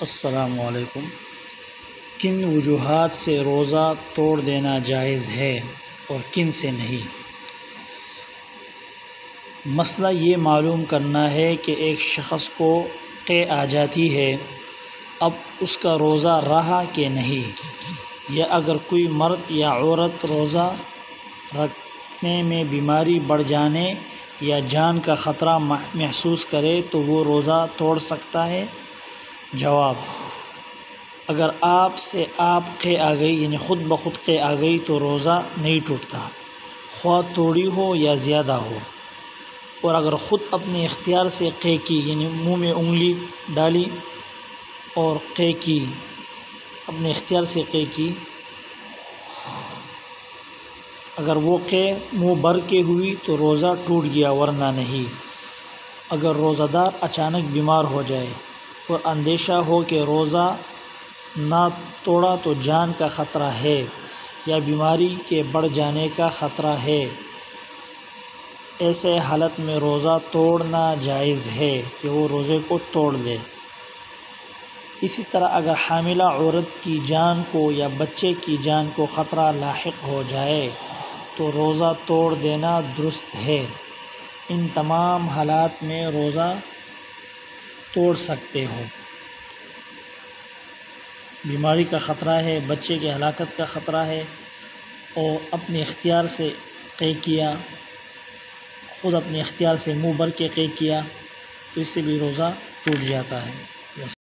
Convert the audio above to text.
السلام علیکم۔ کن وجوہات سے روزہ توڑ دینا جائز ہے اور کن سے نہیں؟ مسئلہ یہ معلوم کرنا ہے کہ ایک شخص کو قے آ جاتی ہے، اب اس کا روزہ رہا کہ نہیں، یا اگر کوئی مرد یا عورت روزہ رکھنے میں بیماری بڑھ جانے یا جان کا خطرہ محسوس کرے تو وہ روزہ توڑ سکتا ہے؟ جواب: اگر آپ قے آ گئی، یعنی خود بخود قے آ گئی تو روزہ نہیں ٹوٹتا، خواہ تھوڑی ہو یا زیادہ ہو۔ اور اگر خود اپنے اختیار سے قے کی، یعنی منہ میں انگلی ڈالی اور قے کی، اپنے اختیار سے قے کی، اگر وہ قے منہ بھر کے ہوئی تو روزہ ٹوٹ گیا، ورنہ نہیں۔ اگر روزہ دار اچانک بیمار ہو جائے اور اندیشہ ہو کہ روزہ نہ توڑا تو جان کا خطرہ ہے یا بیماری کے بڑھ جانے کا خطرہ ہے، ایسے حالت میں روزہ توڑنا جائز ہے کہ وہ روزے کو توڑ دے۔ اسی طرح اگر حاملہ عورت کی جان کو یا بچے کی جان کو خطرہ لاحق ہو جائے تو روزہ توڑ دینا درست ہے۔ ان تمام حالات میں روزہ توڑ سکتے ہو۔ بیماری کا خطرہ ہے، بچے کی ہلاکت کا خطرہ ہے، اور اپنے اختیار سے قے کیا، خود اپنے اختیار سے منہ بھر کے قے کیا، تو اس سے بھی روزہ ٹوٹ جاتا ہے۔